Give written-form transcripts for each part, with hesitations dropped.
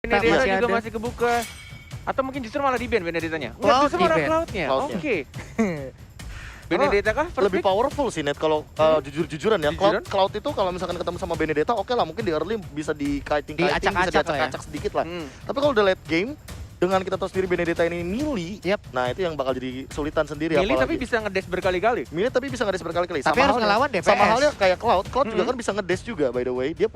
Benedetta juga ada. masih kebuka. Atau mungkin justru malah di-ban Benedettanya. Cloud Enggak, justru malah di-ban. Cloud-nya. Cloud-nya. Oke. Benedetta kah? First Lebih pick? powerful sih Net kalau jujur-jujuran ya. Jujuran? Cloud itu kalau misalkan ketemu sama Benedetta, oke lah mungkin di early bisa di kiting-kiting, bisa Diacak-acak lah ya. diacak-acak sedikit lah. Hmm. Tapi kalau udah late game, dengan kita tahu sendiri Benedetta ini melee, Yep. nah itu yang bakal jadi sulitan sendiri. Milih tapi apalagi. bisa ngedash berkali-kali. Melee tapi bisa nge-dash berkali-kali. Tapi harus ngelawan DPS. Sama halnya kayak Cloud juga Mm-hmm. kan bisa nge-dash juga by the way. Dia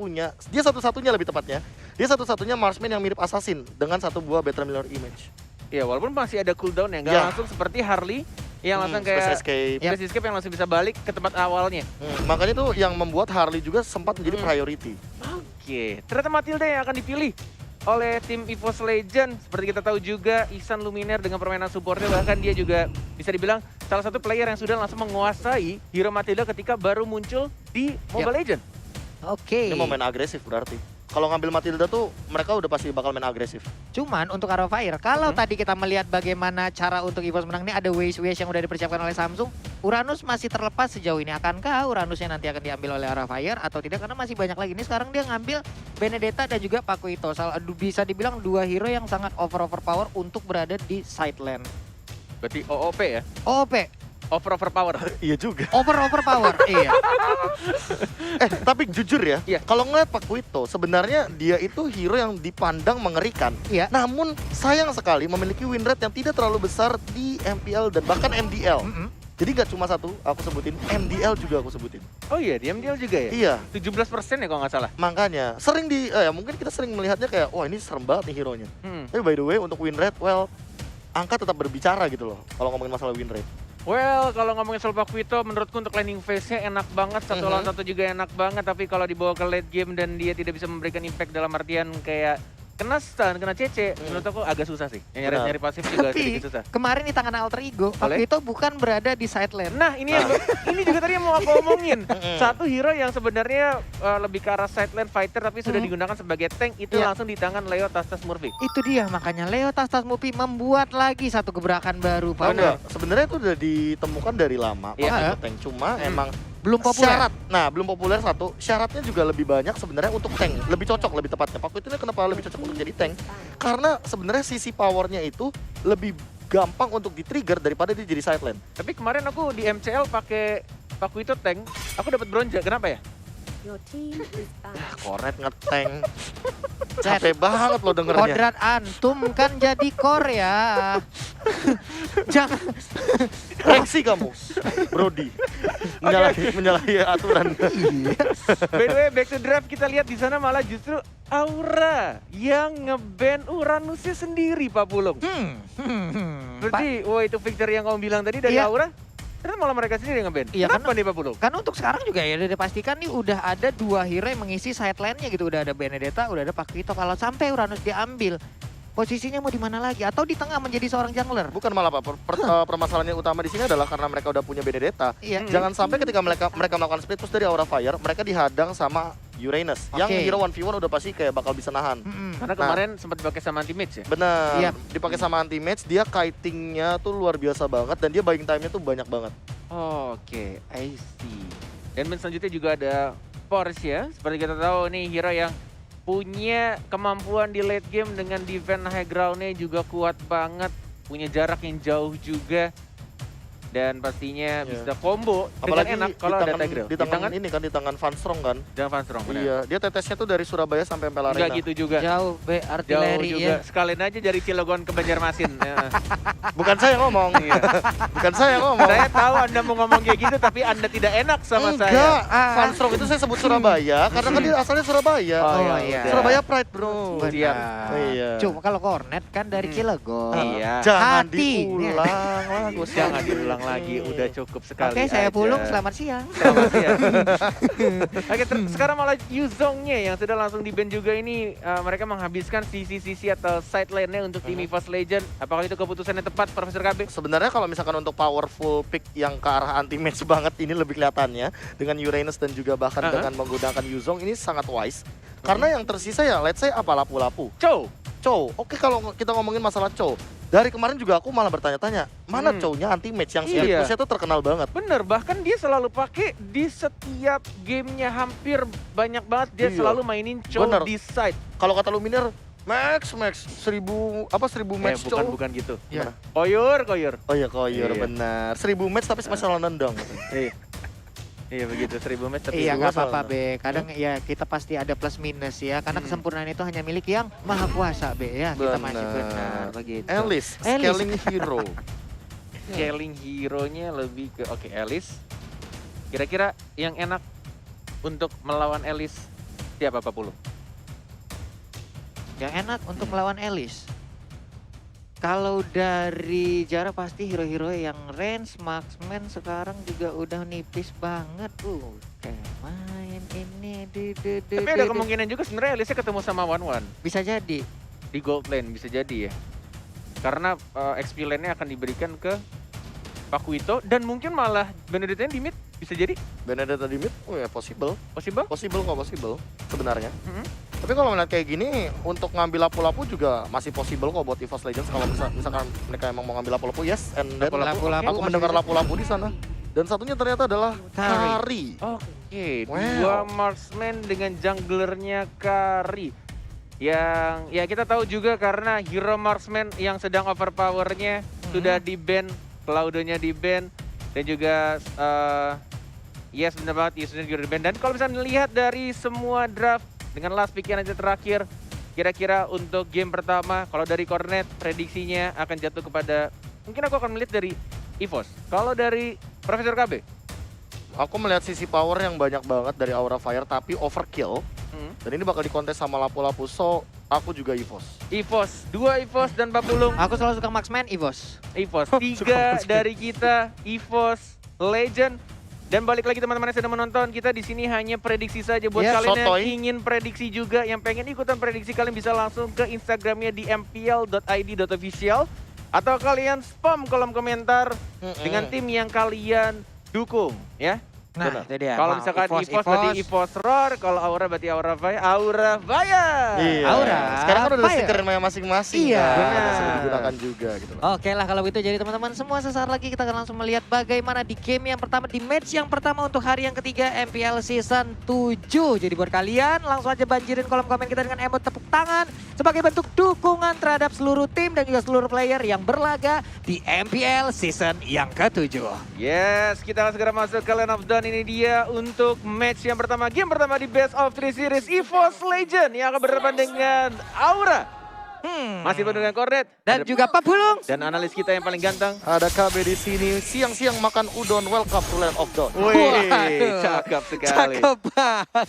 satu-satunya lebih tepatnya. Dia satu-satunya marksman yang mirip assassin dengan satu buah Better Mirror Image. Ya walaupun masih ada cooldown ya, nggak Ya. langsung seperti Harley yang langsung Space kayak Escape. Yep. Space Escape yang langsung bisa balik ke tempat awalnya. Makanya tuh yang membuat Harley juga sempat menjadi Mm. priority. Oke, ternyata Matilda yang akan dipilih oleh tim EVOS Legend. Seperti kita tahu juga, Ihsan Luminaire dengan permainan supportnya, bahkan dia juga bisa dibilang salah satu player yang sudah langsung menguasai hero Matilda ketika baru muncul di Mobile Legend. Oke. Ini mau main agresif berarti. Kalau ngambil Matilda tuh mereka udah pasti bakal main agresif. Cuman untuk Arrow Fire, kalau tadi kita melihat bagaimana cara untuk EVOS menang ini ada ways yang udah dipersiapkan oleh Samsung, Uranus masih terlepas sejauh ini. Akankah Uranusnya nanti akan diambil oleh Arrow Fire atau tidak? Karena masih banyak lagi. Ini sekarang dia ngambil Benedetta dan juga Pakuito. Bisa dibilang dua hero yang sangat overpower untuk berada di side lane. Berarti OOP ya? OP, Overpower. Iya juga. overpower, iya. Tapi jujur ya, Iya. kalau ngeliat Pakuito, sebenarnya dia itu hero yang dipandang mengerikan. Iya. Namun sayang sekali memiliki win rate yang tidak terlalu besar di MPL dan bahkan MDL. Mm-mm. Jadi gak cuma satu aku sebutin, MDL juga aku sebutin. Oh iya, diam juga ya? Iya, 17% ya kalau nggak salah. makanya sering mungkin kita sering melihatnya kayak wah ini serem banget nih hero-nya. Hmm. Tapi by the way untuk win rate, angka tetap berbicara gitu loh kalau ngomongin masalah win rate. Well, kalau ngomongin soal Pakuito, menurutku untuk landing phase-nya enak banget. Satu lawan satu juga enak banget. Tapi kalau dibawa ke late game dan dia tidak bisa memberikan impact dalam artian kayak kena stun, kena CC, menurut aku agak susah sih. Nyari pasif juga Tapi sedikit susah. kemarin di tangan alter ego, Boleh? Pakuito bukan berada di side lane. Nah, ini ini juga tadi yang mau aku omongin. Satu hero yang sebenarnya lebih ke arah side lane fighter tapi sudah digunakan sebagai tank itu Iya. langsung di tangan Leo Tastas Murphy. Itu dia makanya Leo Tastas Mupi membuat lagi satu gebrakan baru, Pak. Benar. Sebenarnya itu udah ditemukan dari lama Iya. Pakuito tank, cuma emang Belum populer. belum populer satu. Syaratnya juga lebih banyak sebenarnya untuk tank. Lebih cocok lebih tepatnya. Pakuito ini kenapa lebih cocok untuk jadi tank? Karena sebenarnya sisi powernya itu lebih gampang untuk di-trigger daripada dia jadi side lane. Tapi kemarin aku di MCL pakai Pakuito tank, aku dapat bronze. Kenapa ya? Kornet nge-tank. Capek banget lo dengernya. Kodrat antum kan jadi core ya. Jangan Reaksi kamu, Brody. Menyalahi aturan. By the way, back to draft kita lihat di sana malah justru Aura yang nge-ban Uranusnya sendiri, Pak Pulung. Berarti, wah itu victory yang kamu bilang tadi dari Iya. Aura, ternyata malah mereka sendiri yang nge-ban. Iya, Kenapa nih Pak Pulung? Kan untuk sekarang juga ya udah dipastikan nih udah ada dua hero yang mengisi side lane-nya gitu. Udah ada Benedetta, udah ada Pakuito. Kalau sampai Uranus diambil, posisinya mau di mana lagi? Atau di tengah menjadi seorang jungler? Bukan malah Pak, permasalahan yang utama di sini adalah karena mereka udah punya Benedetta. Iya. Jangan sampai ketika mereka melakukan split push dari Aura Fire, mereka dihadang sama Uranus. Yang Oke. hero 1v1 udah pasti kayak bakal bisa nahan. Karena kemarin sempat dipakai sama anti-mage ya? Bener, Iya. dipakai sama anti-mage, dia kitingnya tuh luar biasa banget dan dia buying time-nya tuh banyak banget. Oke, I see. Dan selanjutnya juga ada Porsche. Seperti kita tahu nih hero yang punya kemampuan di late game dengan defense high ground-nya juga kuat banget. Punya jarak yang jauh juga. Dan pastinya Iya. bisa combo Apalagi dengan enak kalau ada Tigreal. di tangan ini kan, di tangan Van Strong kan. Dan Van Strong, benar. Iya, dia tetesnya tuh dari Surabaya sampai Ampel Enggak Arena. gitu juga. Jauh, Jauh artileri juga. ya. Sekalian aja dari Cilegon ke Banjarmasin. Ya. Bukan saya ngomong. Iya. Bukan saya ngomong. Saya tahu Anda mau ngomong kayak gitu, tapi Anda tidak enak sama Enggak, saya. Van Strong itu saya sebut Surabaya karena kan dia asalnya Surabaya. Oh, iya. Surabaya Pride, Bro. Benar. Siap. Iya. Cuma kalau Cornet kan dari Cilegon. Iya. Jangan Hati. diulang lah, Gus. Jangan diulang lagi, udah cukup sekali. Oke, saya aja. Pulung, selamat siang. Selamat siang. Oke, sekarang malah Yuzongnya yang sudah langsung di-ban juga ini mereka menghabiskan sisi-sisi atau side lane-nya untuk tim EVOS Legend. Apakah itu keputusan yang tepat, Profesor KB? Sebenarnya kalau misalkan untuk powerful pick yang ke arah anti-match banget ini lebih kelihatannya dengan Uranus dan juga bahkan dengan menggunakan Yuzong ini sangat wise. Karena yang tersisa ya let's say apa lapu-lapu. Chow. Chow, oke kalau kita ngomongin masalah Chow. Dari kemarin juga aku malah bertanya-tanya, mana Chow-nya anti-match yang split Iya. push-nya tuh terkenal banget. Bener, bahkan dia selalu pakai di setiap gamenya hampir banyak banget dia Iya. selalu mainin Chow Bener. di side. Kalau kata Luminaire, Max 1000 match cowok. bukan gitu. Gimana? Koyur. Oh iya koyor Iya. benar. 1000 match tapi masalah nendang. Iya. Iya begitu, 1000 match tapi Iya gua nggak apa-apa salah. Be, kadang ya kita pasti ada plus minus ya, karena kesempurnaan itu hanya milik yang maha kuasa Be ya, kita masih benar begitu. Alice, Alice. scaling hero. Scaling hero-nya lebih ke Alice. Kira-kira yang enak untuk melawan Alice siapa Pak Pulu? Yang enak untuk melawan Alice. Kalau dari jarak pasti hero-hero yang range marksman sekarang juga udah nipis banget. Kayak main ini Tapi ada kemungkinan juga sebenarnya Alice ketemu sama One bisa jadi. di gold lane, bisa jadi ya. Karena XP lane-nya akan diberikan ke Pakuito dan mungkin malah Benedetta di mid, bisa jadi Benedetta di mid, oh ya possible possible. Sebenarnya. Mhm. Tapi kalau melihat kayak gini, untuk ngambil lapu-lapu juga masih possible kok buat EVOS Legends kalau misalkan mereka emang mau ngambil lapu-lapu, yes. And then Lapu-lapu aku masih mendengar bisa. lapu-lapu di sana. Dan satunya ternyata adalah Kari. Oke, Wow. dua marksman dengan junglernya Kari. Yang ya kita tahu juga karena hero marksman yang sedang overpowernya sudah di-ban, Claudio-nya di-ban dan juga yes benar banget, Yusuf juga di-ban. Dan kalau misalnya melihat dari semua draft dengan last pick yang nanti terakhir, kira-kira untuk game pertama kalau dari Cornet prediksinya akan jatuh kepada, mungkin aku akan melihat dari EVOS. Kalau dari Profesor KB? Aku melihat sisi power yang banyak banget dari Aura Fire tapi overkill. Hmm. Dan ini bakal dikontes sama lapu-lapu, so aku juga EVOS. EVOS, 2 EVOS dan Pak Pulung. Aku selalu suka marksman, EVOS. EVOS, 3 dari kita, EVOS, Legend. Dan balik lagi teman-teman yang sedang menonton, kita di sini hanya prediksi saja buat Ya, kalian sotoy. yang ingin prediksi juga, yang pengen ikutan prediksi kalian bisa langsung ke Instagramnya di mpl.id.official atau kalian spam kolom komentar dengan tim yang kalian dukung ya. Nah, Benar. itu dia. Kalau Mau misalkan EVOS berarti EVOS Roar, kalau Aura berarti Aura Fire. Iya. Aura Sekarang kan udah ada Fire. stickernya masing-masing. Iya. kan. Benar. Bisa digunakan juga gitu loh. Oke lah kalau begitu, jadi teman-teman semua sesaat lagi kita akan langsung melihat bagaimana di game yang pertama, di match yang pertama untuk hari yang ketiga MPL Season 7. Jadi buat kalian langsung aja banjirin kolom komen kita dengan emot tepuk tangan sebagai bentuk dukungan terhadap seluruh tim dan juga seluruh player yang berlaga di MPL Season yang ke-7. Yes, kita akan segera masuk ke Land of Dawn. Ini dia untuk match yang pertama, game pertama di Best of 3 Series EVOS Legend yang akan berhadapan dengan Aura. Masih penuh dengan Cornet Dan juga Pak Pulung. dan analis kita yang paling ganteng. Ada KB di sini, siang-siang makan udon, welcome to Land of Dawn. Wih, Waduh, cakep sekali. Cakep banget.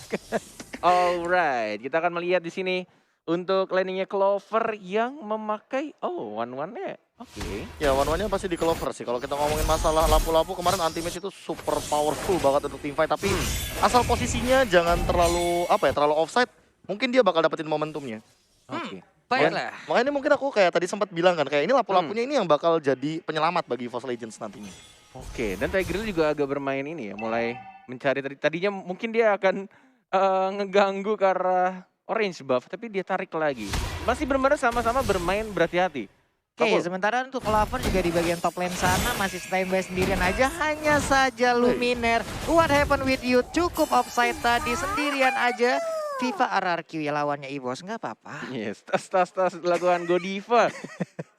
Alright, kita akan melihat di sini untuk landingnya Clover yang memakai one-one-nya. Oke. Ya, one-one-nya pasti di Clover sih. Kalau kita ngomongin masalah lapu-lapu, kemarin anti-match itu super powerful banget untuk team fight. Tapi asal posisinya jangan terlalu, terlalu offside, mungkin dia bakal dapetin momentumnya. Oke. Baiklah. Makanya ini mungkin aku kayak tadi sempat bilang kan, kayak ini lapu-lapunya ini yang bakal jadi penyelamat bagi EVOS Legends nantinya. Oke, dan Tigreal juga agak bermain ini ya, mulai mencari tadinya mungkin dia akan ngeganggu ke arah orange buff, tapi dia tarik lagi. Masih benar-benar sama-sama bermain berhati-hati. Oke, sementara untuk Clover juga di bagian top lane sana masih standby sendirian aja. Hanya saja Luminaire, what happened with you? Cukup offside tadi, sendirian aja. FIFA RRQ ya lawannya EVOS, nggak apa-apa. Yes, tas lakukan Godiva.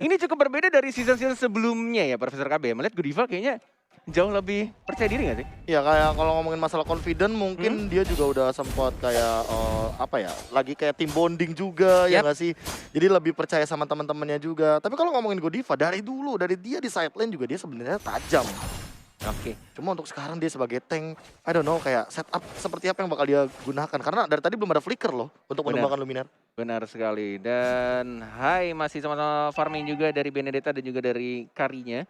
Ini cukup berbeda dari season-season sebelumnya ya, Profesor KB. Melihat Godiva kayaknya jauh lebih percaya diri nggak sih? Ya kayak kalau ngomongin masalah confident mungkin dia juga udah sempat kayak lagi kayak team bonding juga ya nggak sih. Jadi lebih percaya sama teman-temannya juga. Tapi kalau ngomongin Godiva dari dulu, dari dia di side lane juga dia sebenarnya tajam. Oke. Cuma untuk sekarang dia sebagai tank, I don't know kayak setup seperti apa yang bakal dia gunakan. Karena dari tadi belum ada flicker loh untuk Benar. menumbangkan Luminaire. Benar sekali. Dan masih sama-sama farming juga dari Benedetta dan juga dari Karinya.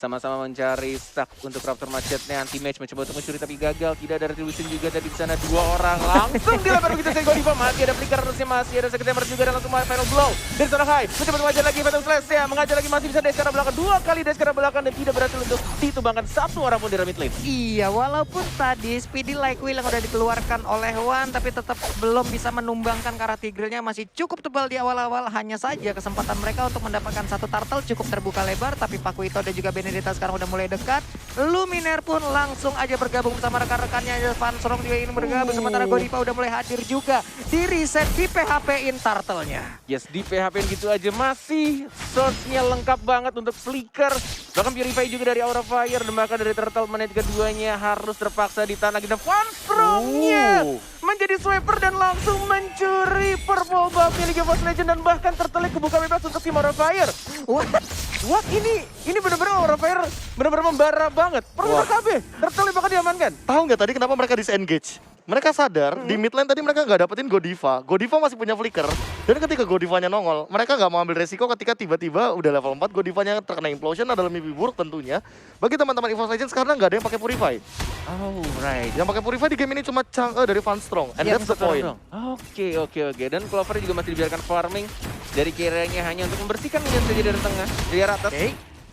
Sama-sama mencari stack untuk Raptor Macetnya, anti-match mencoba untuk mencuri tapi gagal. Tidak ada retribution juga dari di sana, 2 orang langsung dilempar begitu saya Godiva. Masih ada flicker harusnya, masih ada Second juga dan langsung final blow. Dari sana High, mencoba mengajar lagi Phantom Slash-nya, mengajar lagi masih bisa dash ke arah belakang. 2 kali dash ke arah belakang dan tidak berhasil untuk ditumbangkan 1 orang pun di mid lane. Iya, walaupun tadi Speedy Like Will yang udah dikeluarkan oleh Wan, tapi tetap belum bisa menumbangkan karena Tigrealnya masih cukup tebal di awal-awal. Hanya saja kesempatan mereka untuk mendapatkan 1 turtle cukup terbuka lebar, tapi Pakuito dan juga Benedetta sekarang udah mulai dekat. Luminaire pun langsung aja bergabung bersama rekan-rekannya. Van Strong juga ingin bergabung, sementara Godiva udah mulai hadir juga. Di reset, di PHP-in turtle-nya. Yes, di PHP gitu aja masih source-nya lengkap banget untuk Flicker. Bahkan Purify juga dari Aura Fire dan bahkan dari Turtle menit keduanya harus terpaksa ditanah. Dan Van Strong-nya menjadi swiper dan langsung mencuri purple buff milik EVOS Legend dan bahkan tertelik kebuka bebas untuk tim Aura Fire. What? Ini benar-benar Aura Fire benar-benar membara banget. Perlu KB, tertelik bahkan diamankan. Tahu nggak tadi kenapa mereka disengage? Mereka sadar di mid lane tadi mereka nggak dapetin Godiva. Godiva masih punya flicker. Dan ketika Godivanya nongol, mereka nggak mau ambil resiko ketika tiba-tiba udah level 4 Godivanya terkena implosion adalah mimpi buruk tentunya. Bagi teman-teman EVOS Legends karena nggak ada yang pakai Purify. Oh, right. Yang pakai Purify di game ini cuma Chang'e dari Van Strong. And that's the point. Oke. Dan Clover juga masih dibiarkan farming dari kiranya hanya untuk membersihkan minion saja dari tengah, dari atas.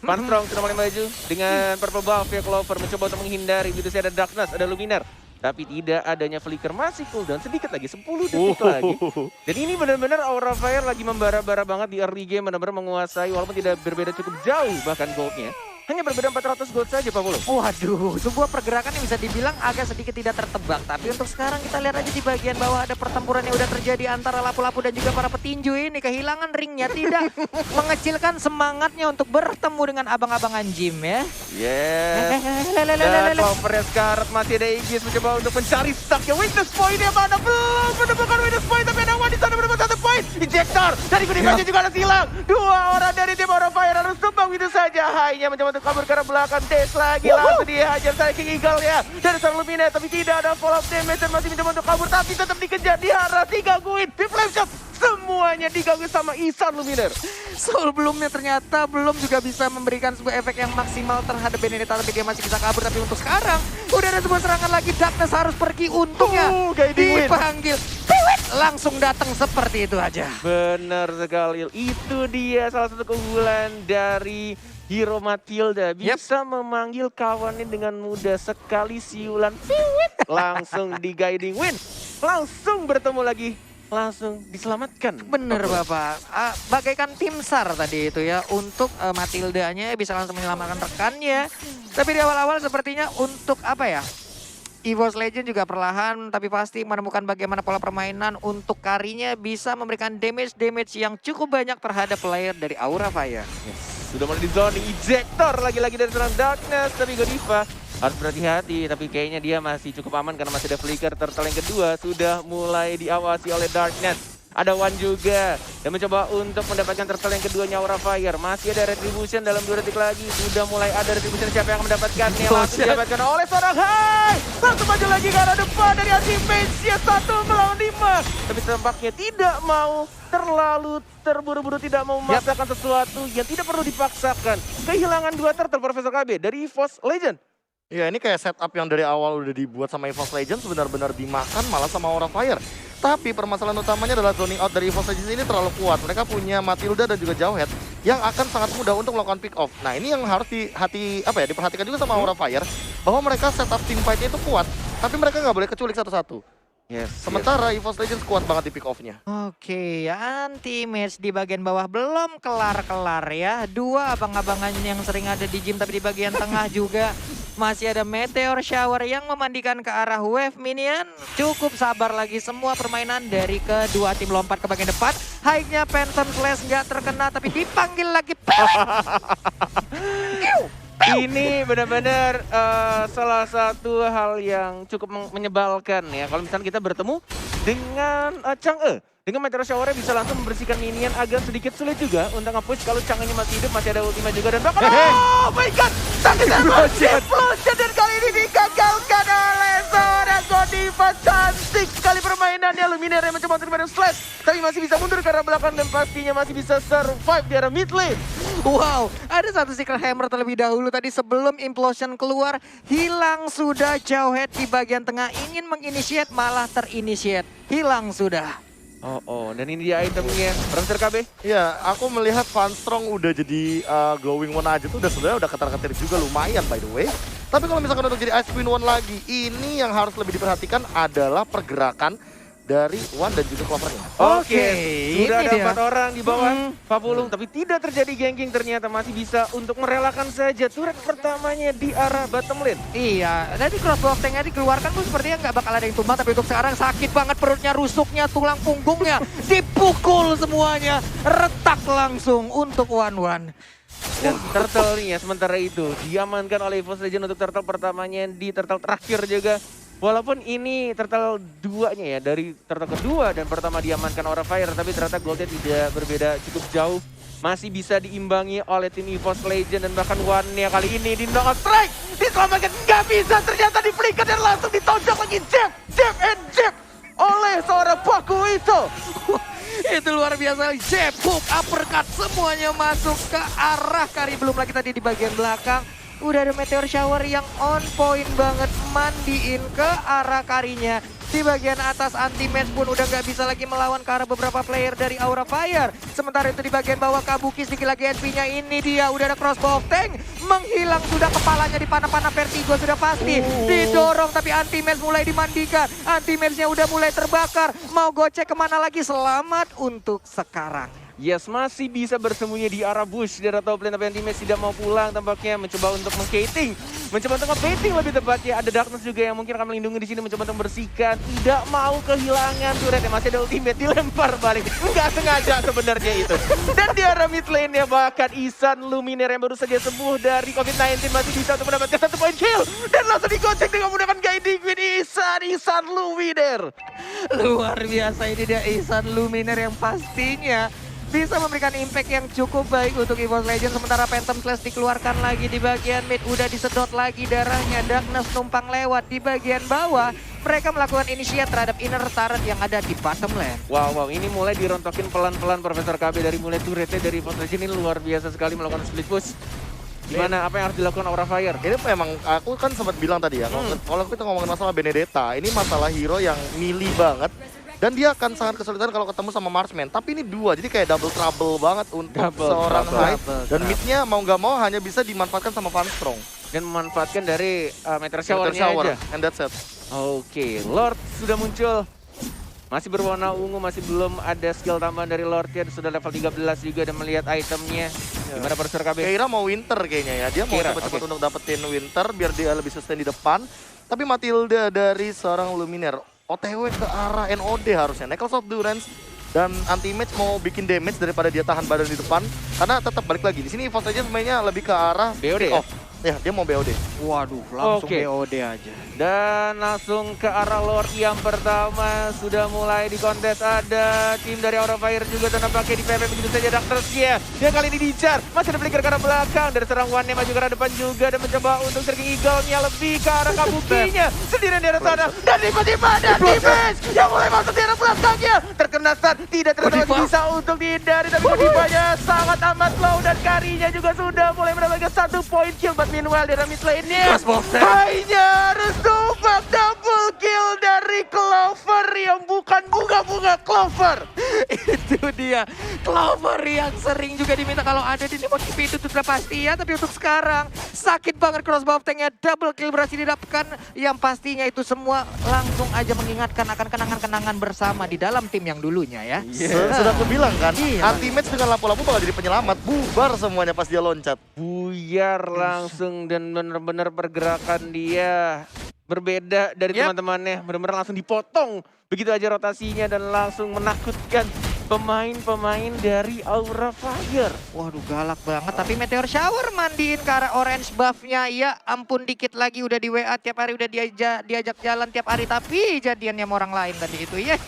Van Strong sudah mulai maju dengan purple buff ya. Clover mencoba untuk menghindari. Gitu sih ada Darkness, ada Luminaire. Tapi tidak adanya Flicker masih cooldown sedikit lagi, 10 detik lagi. Dan ini benar-benar Aura Fire lagi membara-bara banget di early game, benar-benar menguasai walaupun tidak berbeda cukup jauh bahkan goldnya. Hanya berbeda 400 gold saja Pak Polo. Waduh, sebuah pergerakan yang bisa dibilang agak sedikit tidak tertebak. Tapi untuk sekarang kita lihat aja di bagian bawah ada pertempuran yang udah terjadi antara lapu-lapu dan juga para petinju ini. Kehilangan ringnya tidak mengecilkan semangatnya untuk bertemu dengan abang-abangan Jim ya. Yes. Dan Clover Scarlet masih ada Aegis mencoba untuk mencari stucknya. Weakness point yang mana? Belum menemukan weakness point tapi ada Wan di sana menemukan 1 point. Injector dari Godiva juga harus hilang. 2 orang dari tim Aura Fire harus tumbang itu saja. Hanya mencoba untuk kabur ke arah belakang. Dash lagi langsung dihajar saya King Eagle ya. Dari seorang Luminaire tapi tidak ada follow up damage dan masih mencoba untuk kabur tapi tetap dikejar di arah digangguin. Di flame shot semuanya diganggu sama Ihsan Luminaire. Sebelumnya ternyata belum juga bisa memberikan sebuah efek yang maksimal terhadap Benedetta tapi dia masih bisa kabur. Tapi untuk sekarang udah ada sebuah serangan lagi. Darkness harus pergi untungnya dipanggil. Piwit langsung datang seperti itu aja. Benar sekali. Itu dia salah satu keunggulan dari Hero Matilda. Bisa memanggil kawannya dengan mudah sekali siulan. Piwit langsung di guiding win. Langsung bertemu lagi. Langsung diselamatkan. Bener Bapak, bagaikan tim SAR tadi itu ya untuk Matildanya bisa langsung menyelamatkan rekannya. Tapi di awal-awal sepertinya untuk apa ya, EVOS Legend juga perlahan tapi pasti menemukan bagaimana pola permainan untuk karinya bisa memberikan damage yang cukup banyak terhadap player dari Aura Fire. Yes. Sudah mulai di zoning ejector lagi-lagi dari seorang Darkness tapi Godiva harus berhati-hati, tapi kayaknya dia masih cukup aman karena masih ada Flicker. Turtle yang kedua sudah mulai diawasi oleh Darkness. Ada Wan juga yang mencoba untuk mendapatkan turtle yang keduanya Aura Fire. Masih ada Retribution dalam 2 detik lagi. Sudah mulai ada Retribution, siapa yang mendapatkannya? Langsung didapatkan oleh seorang Hai. Langsung maju lagi ke arah depan dari anti-mage. 1 melawan 5. Tapi tampaknya tidak mau terlalu terburu-buru, tidak mau memaksakan sesuatu yang tidak perlu dipaksakan. Kehilangan 2 turtle Profesor KB dari EVOS Legend. Ya ini kayak setup yang dari awal udah dibuat sama EVOS Legends benar-benar dimakan malah sama Aura Fire. Tapi permasalahan utamanya adalah zoning out dari EVOS Legends ini terlalu kuat. Mereka punya Matilda dan juga Jawhead yang akan sangat mudah untuk melakukan pick off. Nah ini yang harus diperhatikan juga sama Aura Fire. Bahwa mereka setup team fight-nya itu kuat. Tapi mereka nggak boleh keculik satu-satu. Yes, Sementara EVOS Legends kuat banget di pick off-nya. Oke, anti-match di bagian bawah belum kelar-kelar ya. 2 abang-abangan yang sering ada di gym tapi di bagian tengah juga masih ada Meteor Shower yang memandikan ke arah wave minion. Cukup sabar lagi semua permainan dari kedua tim lompat ke bagian depan. High-nya Phantom Slash nggak terkena tapi dipanggil lagi. Ini benar-benar salah satu hal yang cukup menyebalkan ya. Kalau misalnya kita bertemu dengan Chang'e. Dengan Meteor Shower bisa langsung membersihkan minion agak sedikit sulit juga untuk nge-push kalau Chang'e-nya masih hidup, masih ada ultima juga dan bahkan oh my god! Sakit explosion dan kali ini digagalkan oleh seorang Godiva. Cantik sekali permainannya. Luminaire yang mencoba untuk menemukan slash tapi masih bisa mundur ke arah belakang dan pastinya masih bisa survive di arah mid lane. Wow, ada satu Secret Hammer terlebih dahulu tadi sebelum implosion keluar. Hilang sudah Jawhead di bagian tengah, ingin menginitiate malah terinitiate. Hilang sudah. Dan ini dia itemnya. Profesor KB? Ya, aku melihat Van Strong udah jadi glowing one aja tuh sebenarnya udah ketar-ketir juga lumayan by the way. Tapi kalau misalkan untuk jadi Ice Queen One lagi, ini yang harus lebih diperhatikan adalah pergerakan dari Wan dan juga Clovernya. Oke, Oke, sudah ini ada dia. 4 orang di bawah Papulung, tapi tidak terjadi ganking, ternyata masih bisa untuk merelakan saja turret pertamanya di arah bottom lane. Iya, tadi crossbow tanknya dikeluarkan tuh sepertinya nggak bakal ada yang tumbang, tapi untuk sekarang sakit banget perutnya, rusuknya, tulang punggungnya, dipukul semuanya, retak langsung untuk Wan. Dan turtle nih ya, sementara itu diamankan oleh EVOS Legend untuk turtle pertamanya di turtle terakhir juga. Walaupun ini turtle duanya ya, dari turtle kedua dan pertama diamankan Aura Fire, tapi ternyata goldnya tidak berbeda cukup jauh. Masih bisa diimbangi oleh tim EVOS Legend dan bahkan One-nya kali ini di knock strike. Diselamatkan, nggak bisa, ternyata di flicker dan langsung ditonjok lagi jab oleh seorang Paku itu. Itu luar biasa, jab, hook, uppercut, semuanya masuk ke arah Kari. Belum lagi tadi di bagian belakang, udah ada meteor shower yang on point banget, mandiin ke arah Karinya. Di bagian atas anti-match pun udah nggak bisa lagi melawan ke arah beberapa player dari Aura Fire. Sementara itu di bagian bawah Kabuki sedikit lagi HP-nya, ini dia udah ada crossbow tank. Menghilang sudah kepalanya di panah-panah Vertigo sudah pasti. Didorong tapi anti-match mulai dimandikan. Anti-match-nya udah mulai terbakar. Mau gocek kemana lagi? Selamat untuk sekarang. Yes, masih bisa bersembunyi di arah bush dari top lane, tapi anti-match tidak mau pulang tampaknya, mencoba untuk meng-baiting. Mencoba untuk nge-baiting lebih tepatnya. Ada Darkness juga yang mungkin akan melindungi di sini, mencoba untuk membersihkan. Tidak mau kehilangan turretnya, masih ada ultimate, dilempar balik. Nggak sengaja sebenarnya itu. Dan di arah mid lane-nya bahkan Ihsan Luminaire yang baru saja sembuh dari COVID-19 masih bisa untuk mendapatkan 1 point kill. Dan langsung digocek dengan menggunakan guiding with Ihsan Luminaire. Luar biasa, ini dia Ihsan Luminaire yang pastinya bisa memberikan impact yang cukup baik untuk EVOS Legends. Sementara Phantom Slash dikeluarkan lagi di bagian mid, udah disedot lagi darahnya. Darkness numpang lewat di bagian bawah. Mereka melakukan initiate terhadap inner turret yang ada di bottom lane. Wow, ini mulai dirontokin pelan-pelan Profesor KB dari mulai turretnya dari EVOS Legends ini luar biasa sekali melakukan split push. Gimana, apa yang harus dilakukan Aura Fire? Ini memang aku kan sempat bilang tadi ya, kalau kita ngomongin masalah Benedetta, ini masalah hero yang melee banget. Dan dia akan sangat kesulitan kalau ketemu sama Marksman. Tapi ini dua, jadi kayak double trouble banget untuk seorang Hyde. Dan midnya mau nggak mau hanya bisa dimanfaatkan sama Van Strong. Dan memanfaatkan dari meteor shower-nya aja. And that's it. Oke, Lord sudah muncul. Masih berwarna ungu, masih belum ada skill tambahan dari Lord-nya. Sudah level 13 juga dan melihat itemnya. Gimana Profesor KB? Keira mau Winter kayaknya ya. Dia mau Keira, cepet-cepet untuk dapetin Winter biar dia lebih sustain di depan. Tapi Matilda dari seorang Luminaire OTW ke arah NOD harusnya. Necklace of Durance dan anti-match mau bikin damage daripada dia tahan badan di depan. Karena tetap balik lagi. Di sini EVOS Legends mainnya lebih ke arah BOD ya? Ya, dia mau BOD. Waduh, langsung Oke. BOD aja. Dan langsung ke arah Lord yang pertama sudah mulai dikontes. Ada tim dari Aura Fire juga dan nampaknya di PP begitu saja Darkness ya. Dia kali ini dijar. Masih ada flicker ke arah belakang dari serang One yang maju ke arah depan juga dan mencoba untuk Striking Eagle-nya lebih ke arah Kabukinya. Sendirian di arah sana dan tiba-tiba ada defense yang mulai masuk di arah belakangnya. Terkena stun, tidak ternyata masih bisa untuk dihindari tapi Kodivanya sangat amat low dan Karinya juga sudah mulai mendapatkan 1 point kill. But meanwhile di arah mid lane-nya hanya harus tumbang double kill dari Clover yang bukan bunga-bunga Clover. Itu dia, Clover yang sering juga diminta kalau ada di MotoGP itu sudah pasti ya. Tapi untuk sekarang sakit banget crossbow tanknya, double kill berhasil didapatkan. Yang pastinya itu semua langsung aja mengingatkan akan kenangan-kenangan bersama di dalam tim yang dulunya ya. Sudah aku bilang kan, Iya. anti-match dengan lampu-lampu bakal jadi penyelamat. Bubar semuanya pas dia loncat. Buyar langsung dan benar-benar pergerakan dia berbeda dari teman-temannya. Benar-benar langsung dipotong begitu aja rotasinya dan langsung menakutkan pemain-pemain dari Aura Fire. Waduh, galak banget. Tapi Meteor Shower mandiin ke arah orange buff-nya. Ya ampun, dikit lagi udah di WA tiap hari, udah diajak jalan tiap hari. Tapi jadiannya sama orang lain tadi itu ya.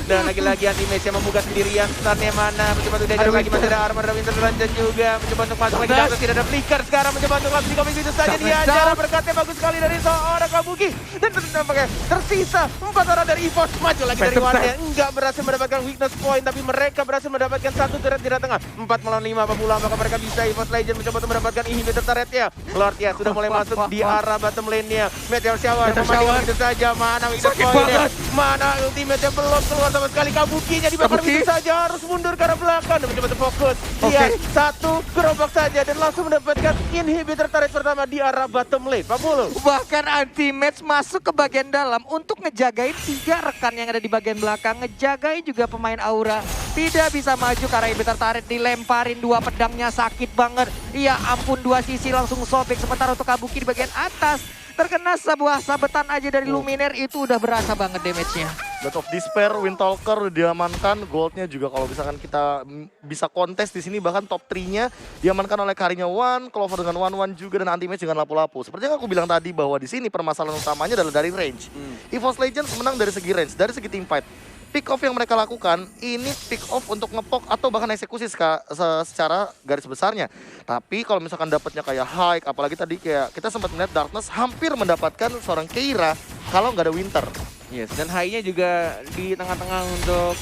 Dan lagi-lagi anti-match yang membuka sendirian. Stunnya mana? Mencoba untuk diajar lagi. Masih ada armor dari Winter Dungeon juga. Mencoba untuk masuk lagi. Darkness tidak ada flicker sekarang. Mencoba untuk langsung di itu saja. Diajar. Berkatnya bagus sekali dari seorang Kabuki. Dan nampaknya tersisa 4 orang dari EVOS. Maju lagi dari One-nya. Enggak berhasil mendapatkan weakness point. tapi mereka berhasil mendapatkan satu turret di arah tengah. 4 melawan 5 apa pula, apakah mereka bisa? EVOS Legend mencoba untuk mendapatkan inhibitor turretnya. Lord ya sudah mulai masuk di arah bottom lane-nya. Meteor Shower mematikan itu saja. Mana Wither Point-nya? Mana ultimate-nya belum keluar sama sekali. Kabukinya dibakar begitu saja, harus mundur ke arah belakang dan mencoba untuk fokus. Lihat, satu gerobak saja dan langsung mendapatkan inhibitor turret pertama di arah bottom lane. Pak Bulu. Bahkan anti-match masuk ke bagian dalam untuk ngejagain 3 rekan yang ada di bagian belakang. Ngejagain juga pemain Aura. Tidak bisa maju karena inhibitor turret dilemparin 2 pedangnya, sakit banget. Ya ampun, 2 sisi langsung sobek. Sementara untuk Kabuki di bagian atas terkena sebuah sabetan aja dari Luminaire, itu udah berasa banget damage-nya. God of Despair, Windtalker udah diamankan, goldnya juga kalau misalkan kita bisa kontes di sini bahkan top 3-nya diamankan oleh Karinya One, Clover dengan One juga dan anti-match dengan lapu-lapu. Seperti yang aku bilang tadi bahwa di sini permasalahan utamanya adalah dari range. EVOS Legends menang dari segi range, dari segi team fight. Pick off yang mereka lakukan ini pick off untuk ngepok atau bahkan eksekusi secara garis besarnya. Tapi kalau misalkan dapatnya kayak hike, apalagi tadi kayak kita sempat melihat Darkness hampir mendapatkan seorang Keira kalau nggak ada Winter. Yes, dan high-nya juga di tengah-tengah untuk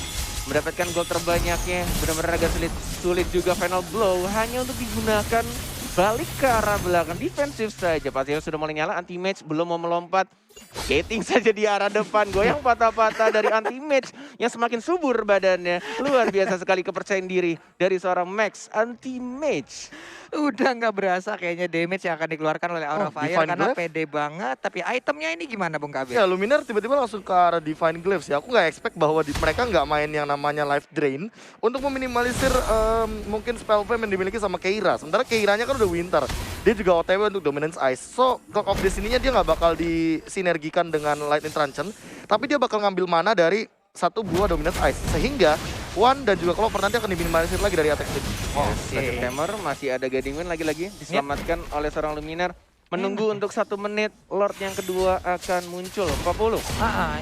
mendapatkan gol terbanyaknya. Benar-benar agak sulit juga final blow hanya untuk digunakan balik ke arah belakang defensif saja. Pasir sudah mulai nyala, anti-match belum mau melompat. Skating saja di arah depan, goyang patah-patah dari anti-match yang semakin subur badannya. Luar biasa sekali kepercayaan diri dari seorang Max anti-match. Udah nggak berasa kayaknya damage yang akan dikeluarkan oleh Aura Fire Divine karena Glaive? pede banget. Tapi itemnya ini gimana Bung Kabir? Ya Luminaire tiba-tiba langsung ke arah Divine Glaive ya. Aku nggak expect bahwa mereka nggak main yang namanya Life Drain untuk meminimalisir mungkin spell flame yang dimiliki sama Keira. Sementara Keiranya kan udah Winter. Dia juga OTW untuk Dominance Ice. So Clock of Destiny-nya dia nggak bakal disinergikan dengan Lightning Truncheon. Tapi dia bakal ngambil mana dari satu buah Dominance Ice. Sehingga One dan juga Clover nanti akan diminimalisir lagi dari attack speed. Second Hammer masih ada Guiding Wind lagi-lagi diselamatkan oleh seorang Luminaire. Menunggu untuk 1 menit, Lord yang kedua akan muncul. 40.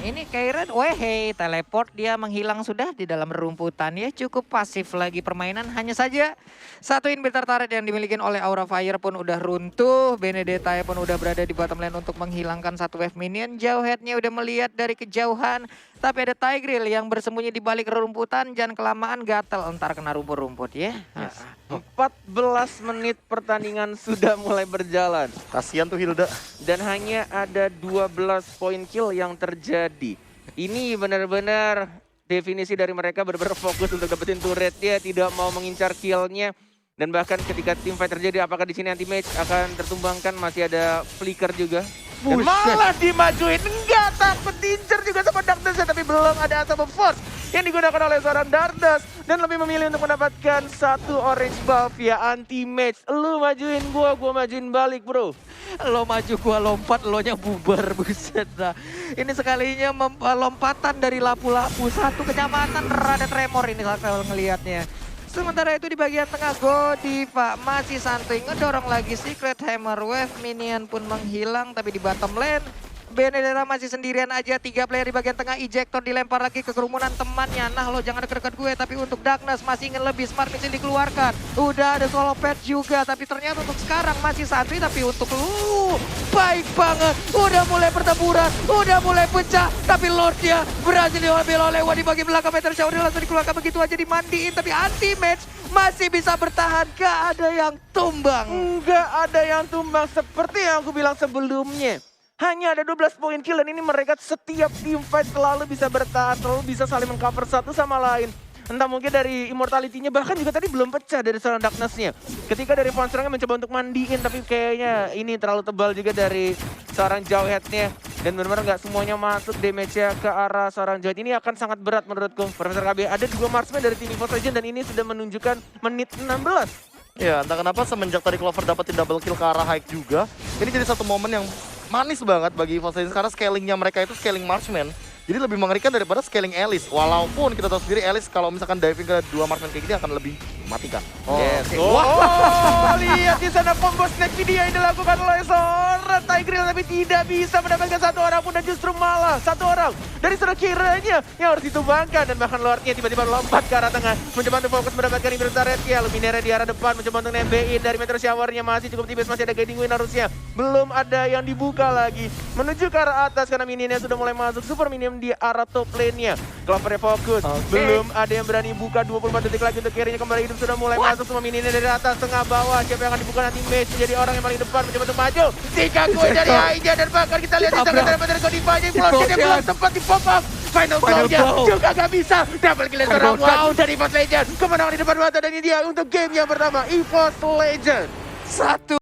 Ini Kairan, wehey, teleport dia menghilang sudah di dalam rumputan ya. Cukup pasif lagi permainan, hanya saja satu inhibitor turret yang dimiliki oleh Aura Fire pun udah runtuh. Benedetta pun udah berada di bottom lane untuk menghilangkan satu wave minion. Jauheadnya udah melihat dari kejauhan. Tapi ada Tigreal yang bersembunyi di balik rumputan. Jangan kelamaan gatel, entar kena rumput-rumput ya. Yes. 14 menit pertandingan sudah mulai berjalan. Kasian tuh Hilda. Dan hanya ada 12 poin kill yang terjadi. Ini benar-benar definisi dari mereka benar-benar fokus untuk dapetin turret. Dia tidak mau mengincar killnya. Dan bahkan ketika team fight terjadi, apakah di sini anti-match akan tertumbangkan? Masih ada flicker juga. Dan malah dimajuin, enggak takut diincer juga sama Darkness, tapi belum ada Asap of Force yang digunakan oleh seorang Darkness dan lebih memilih untuk mendapatkan satu orange buff ya anti-match. Lu majuin gua majuin balik bro. Lo maju gua lompat, lo nya bubar, buset dah. Ini sekalinya lompatan dari lapu-lapu, satu kenyamanan rada tremor ini kalau ngelihatnya. Sementara itu di bagian tengah Godiva masih santuy ngedorong lagi Secret Hammer Wave, minion pun menghilang tapi di bottom lane Benedetta masih sendirian aja, 3 player di bagian tengah, ejector dilempar lagi ke kerumunan temannya. Nah lo jangan deket-deket gue, tapi untuk Darkness masih ingin lebih, Smart Missile dikeluarkan. Udah ada solo pad juga, tapi ternyata untuk sekarang masih santuy, tapi untuk lu baik banget. Udah mulai pertempuran, udah mulai pecah, tapi Lordnya berhasil diambil oleh One di bagian belakang. Meteor Shower langsung dikeluarkan begitu aja dimandiin, tapi anti-match masih bisa bertahan, gak ada yang tumbang. Enggak ada yang tumbang seperti yang aku bilang sebelumnya. Hanya ada 12 poin kill dan ini mereka setiap team fight selalu bisa bertahan, selalu bisa saling mengcover satu sama lain. Entah mungkin dari immortality-nya, bahkan juga tadi belum pecah dari seorang Darkness-nya. Ketika dari Fonserangnya mencoba untuk mandiin, tapi kayaknya ini terlalu tebal juga dari seorang Jauhead-nya. Dan benar-benar nggak semuanya masuk damage-nya ke arah seorang Jauhead. Ini akan sangat berat menurutku. Profesor KB ada 2 marksman dari tim EVOS Legends dan ini sudah menunjukkan menit 16. Ya entah kenapa semenjak tadi Clover dapetin double kill ke arah hike juga, ini jadi satu momen yang manis banget bagi EVOS Legends karena scalingnya mereka itu scaling marksman. Jadi lebih mengerikan daripada scaling Alice. Walaupun kita tahu sendiri Alice kalau misalkan diving ke 2 marksman kayak gini akan lebih matikan. Yes. Oh, lihat di sana combo snack video yang dilakukan oleh seorang seorang Tigreal tapi tidak bisa mendapatkan satu orang pun dan justru malah satu orang dari seorang Kiranya yang harus ditumbangkan dan bahkan Lordnya tiba-tiba lompat ke arah tengah mencoba untuk fokus mendapatkan Imbris Turret-nya. Luminera di arah depan mencoba untuk nembein dari Meteor Shower-nya masih cukup tipis, masih ada Guiding Wind harusnya. Belum ada yang dibuka lagi menuju ke arah atas karena minionnya sudah mulai masuk. Super minion di arah top lane-nya. Clover fokus. Belum ada yang berani buka 24 detik lagi untuk carry-nya kembali hidup sudah mulai masuk semua minionnya dari atas tengah bawah. Siapa yang akan dibuka nanti Mage menjadi orang yang paling depan mencoba untuk maju. Jika gue dari Aija dan bahkan kita lihat di tengah dari Godify yang belum sempat di pop up. Final blow-nya juga gak bisa. Double kill seorang wow dari EVOS Legend. Kemenangan di depan mata dan ini dia untuk game yang pertama EVOS Legend. Satu